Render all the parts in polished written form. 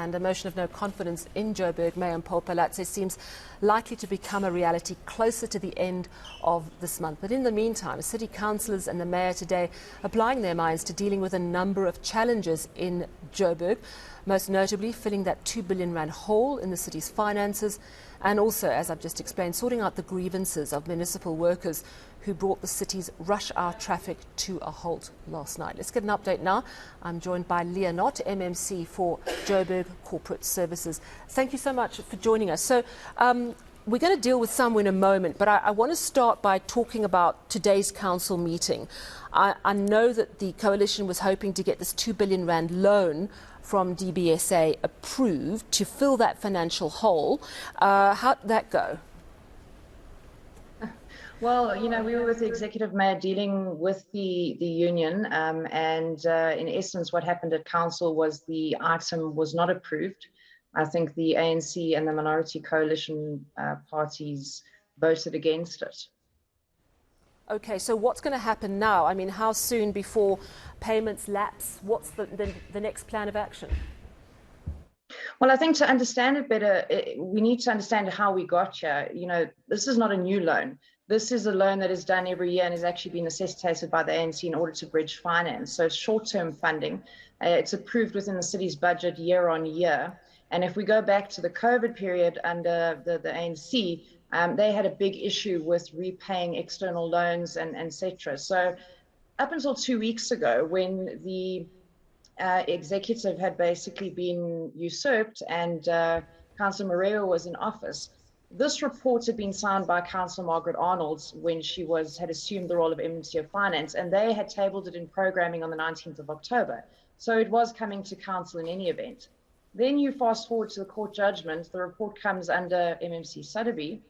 and a motion of no confidence in Joburg Mayor Mpho Phalatse seems likely to become a reality closer to the end of this month. But in the meantime, city councillors and the mayor today applying their minds to dealing with a number of challenges in Joburg, most notably filling that 2 billion rand hole in the city's finances, and also, as I've just explained, sorting out the grievances of municipal workers who brought the city's rush hour traffic to a halt last night. Let's get an update now. I'm joined by Leah Knott, MMC for Joburg Corporate Services. Thank you so much for joining us. So we're going to deal with some in a moment, but I want to start by talking about today's council meeting. I know that the coalition was hoping to get this 2 billion rand loan from DBSA approved to fill that financial hole. How did that go? Well, you know, we were with the executive mayor dealing with the union, and in essence, what happened at council was the item was not approved. I think the ANC and the minority coalition parties voted against it. Okay, so what's going to happen now? I mean, how soon before payments lapse? What's the next plan of action? Well, I think to understand it better, we need to understand how we got here. You know, this is not a new loan. This is a loan that is done every year and has actually been necessitated by the ANC in order to bridge finance. So it's short-term funding. It's approved within the city's budget year on year. And if we go back to the COVID period under the ANC, they had a big issue with repaying external loans and et cetera. So up until 2 weeks ago, when the executive had basically been usurped and Councillor Moreau was in office, this report had been signed by Councillor Margaret Arnold when she had assumed the role of Minister of Finance, and they had tabled it in programming on the 19th of October. So it was coming to council in any event. Then you fast forward to the court judgment, the report comes under MMC Sotheby,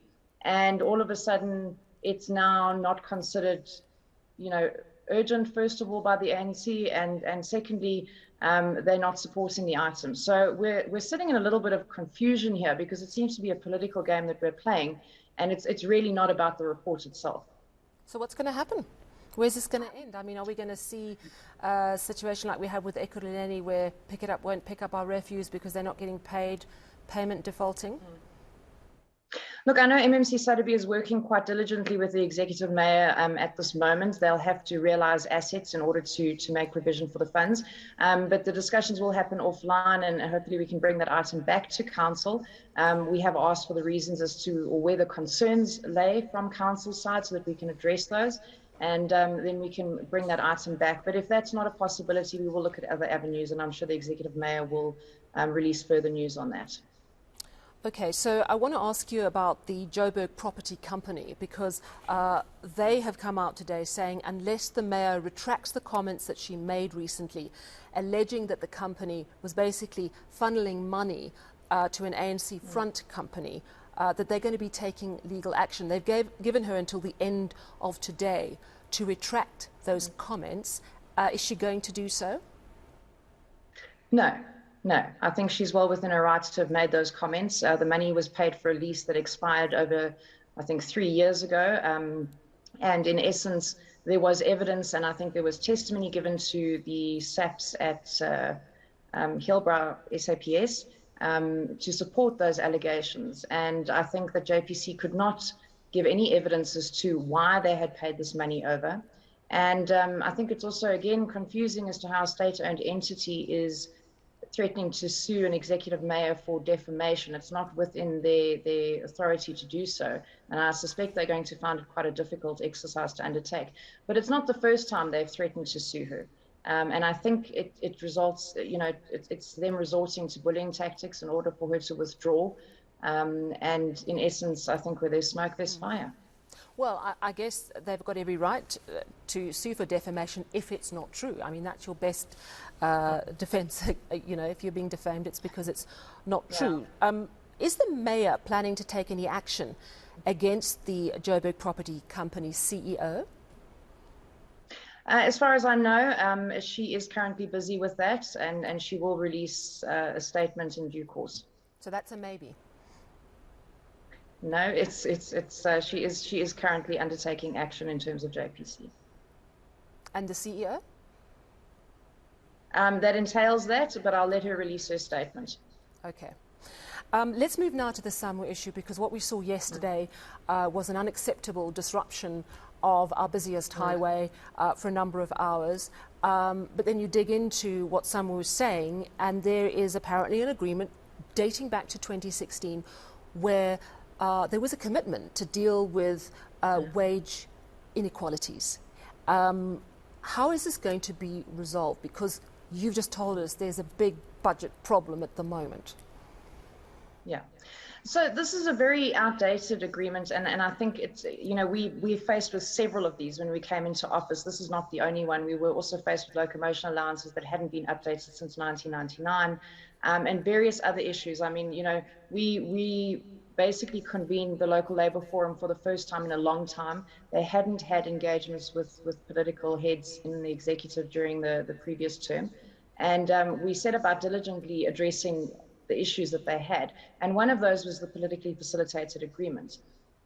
and all of a sudden it's now not considered, you know, urgent, first of all, by the ANC, and secondly, they're not supporting the item. So we're sitting in a little bit of confusion here because it seems to be a political game that we're playing, and it's really not about the report itself. So what's going to happen? Where's this going to end? I mean, are we going to see a situation like we had with Ekurhuleni where Pick It Up won't pick up our refuse because they're not getting paid, payment defaulting? Look, I know MMC Sotheby is working quite diligently with the executive mayor at this moment. They'll have to realise assets in order to make provision for the funds. But the discussions will happen offline, and hopefully we can bring that item back to council. We have asked for the reasons as to or where the concerns lay from council side so that we can address those. And then we can bring that item back. But if that's not a possibility, we will look at other avenues, and I'm sure the executive mayor will release further news on that. Okay, so I want to ask you about the Joburg Property Company, because they have come out today saying unless the mayor retracts the comments that she made recently, alleging that the company was basically funneling money to an ANC front company, that they're going to be taking legal action. They've given her until the end of today to retract those comments. Is she going to do so? No, I think she's well within her rights to have made those comments. The money was paid for a lease that expired over, I think, 3 years ago. And in essence, there was evidence, and I think there was testimony given to the SAPs at Hillbrow SAPS to support those allegations. And I think that JPC could not give any evidence as to why they had paid this money over. And I think it's also, again, confusing as to how a state-owned entity is threatening to sue an executive mayor for defamation. It's not within their authority to do so. And I suspect they're going to find it quite a difficult exercise to undertake. But it's not the first time they've threatened to sue her. And I think it results, you know, it's them resorting to bullying tactics in order for her to withdraw. And in essence, I think where there's smoke, there's fire. Well, I guess they've got every right to sue for defamation if it's not true. I mean, that's your best defence. You know, if you're being defamed, it's because it's not true. Is the mayor planning to take any action against the Joburg Property Company's CEO? As far as I know, she is currently busy with that, and she will release a statement in due course. So that's a maybe. No, she is currently undertaking action in terms of JPC. And the CEO? That entails that, but I'll let her release her statement. Okay. Let's move now to the SAMWU issue, because what we saw yesterday was an unacceptable disruption of our busiest highway for a number of hours. But then you dig into what SAMWU was saying, and there is apparently an agreement dating back to 2016 where there was a commitment to deal with wage inequalities. How is this going to be resolved? Because you've just told us there's a big budget problem at the moment. Yeah. So this is a very outdated agreement, and I think it's, we're faced with several of these when we came into office. This is not the only one. We were also faced with locomotion allowances that hadn't been updated since 1999, and various other issues. I mean, we basically convened the local labour forum for the first time in a long time. They hadn't had engagements with political heads in the executive during the previous term. And we set about diligently addressing the issues that they had. And one of those was the politically facilitated agreement.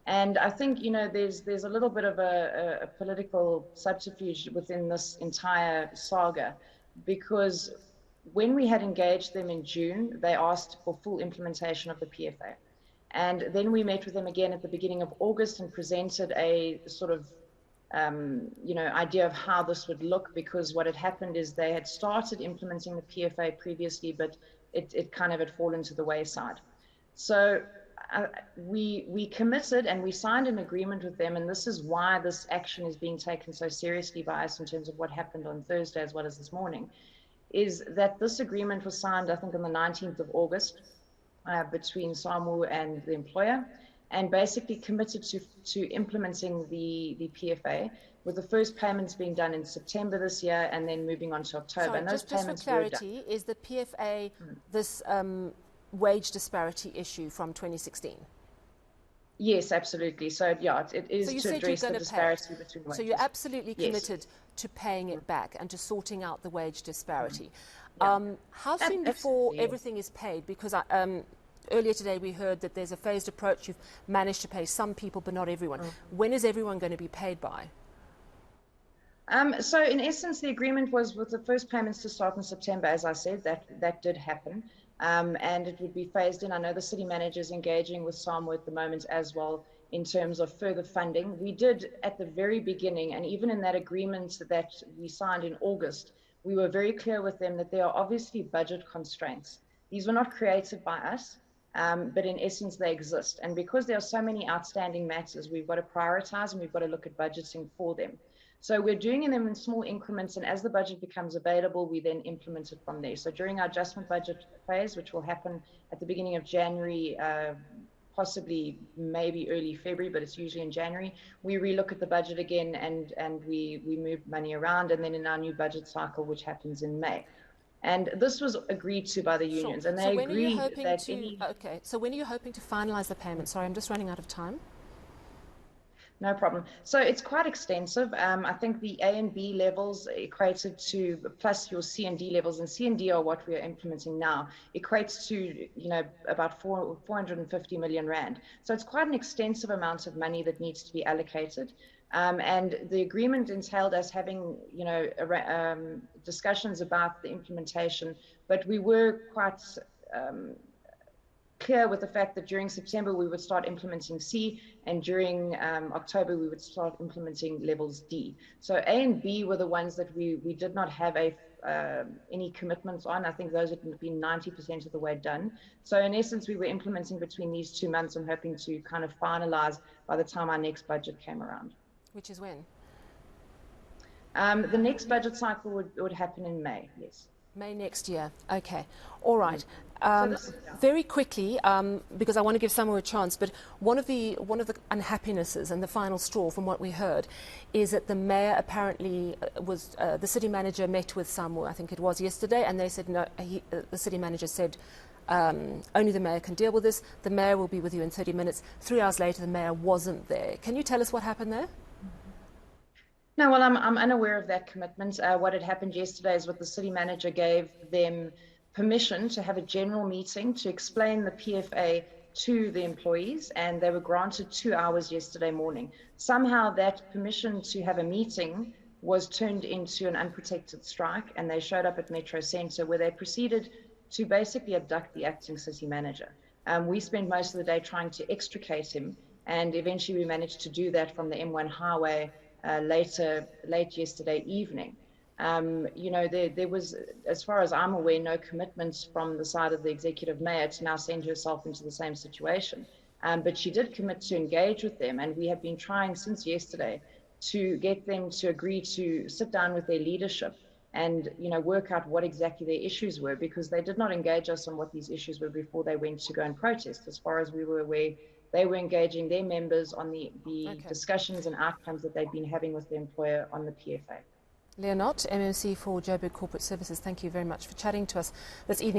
And I think, there's a little bit of a political subterfuge within this entire saga, because when we had engaged them in June, they asked for full implementation of the PFA. And then we met with them again at the beginning of August and presented a sort of, idea of how this would look, because what had happened is they had started implementing the PFA previously, but it kind of had fallen to the wayside. So we committed and we signed an agreement with them, and this is why this action is being taken so seriously by us in terms of what happened on Thursday as well as this morning, is that this agreement was signed, I think, on the 19th of August between SAMWU and the employer, and basically committed to implementing the PFA, with the first payments being done in September this year and then moving on to October. Sorry, and those just payments for clarity, is the PFA this wage disparity issue from 2016? Yes, absolutely. So yeah, it is to address the disparity between wages. So you're absolutely committed to paying it back and to sorting out the wage disparity. How soon before everything is paid? Because earlier today we heard that there's a phased approach. You've managed to pay some people but not everyone. When is everyone going to be paid by? So in essence, the agreement was with the first payments to start in September. As I said, that did happen, and it would be phased in. I know the city manager is engaging with SAMWU at the moment as well in terms of further funding. We did at the very beginning, and even in that agreement that we signed in August, we were very clear with them that there are obviously budget constraints. These were not created by us, but in essence they exist. And because there are so many outstanding matters, we've got to prioritize and we've got to look at budgeting for them. So we're doing them in small increments, and as the budget becomes available, we then implement it from there. So during our adjustment budget phase, which will happen at the beginning of January, possibly maybe early February, but it's usually in January, we relook at the budget again and we move money around, and then in our new budget cycle, which happens in May. And this was agreed to by the unions, and they agreed that Okay, so when are you hoping to finalize the payment? Sorry, I'm just running out of time. No problem. So it's quite extensive. I think the A and B levels equated to, plus your C and D levels, and C and D are what we are implementing now, equates to, about 450 million rand. So it's quite an extensive amount of money that needs to be allocated. And the agreement entailed us having, discussions about the implementation, but we were quite clear with the fact that during September we would start implementing C, and during October we would start implementing levels D. So A and B were the ones that we did not have any commitments on. I think those had been 90% of the way done. So in essence, we were implementing between these 2 months and hoping to kind of finalize by the time our next budget came around. Which is when? The next budget cycle would happen in May, yes. May next year. Okay. All right. Very quickly, because I want to give SAMWU a chance, but one of the unhappinesses and the final straw from what we heard is that the mayor apparently the city manager met with SAMWU, I think it was yesterday, and they said no. The city manager said only the mayor can deal with this. The mayor will be with you in 30 minutes. 3 hours later, the mayor wasn't there. Can you tell us what happened there? No, well, I'm unaware of that commitment. What had happened yesterday is what the city manager gave them permission to have a general meeting to explain the PFA to the employees, and they were granted 2 hours yesterday morning. Somehow that permission to have a meeting was turned into an unprotected strike, and they showed up at Metro Centre, where they proceeded to basically abduct the acting city manager. We spent most of the day trying to extricate him, and eventually we managed to do that from the M1 highway late yesterday evening. There was, as far as I'm aware, no commitments from the side of the executive mayor to now send herself into the same situation. But she did commit to engage with them, and we have been trying since yesterday to get them to agree to sit down with their leadership and work out what exactly their issues were, because they did not engage us on what these issues were before they went to go and protest. As far as we were aware, they were engaging their members on the discussions and outcomes that they've been having with the employer on the PFA. Leah Knott, MMC for Joburg Corporate Services, thank you very much for chatting to us this evening.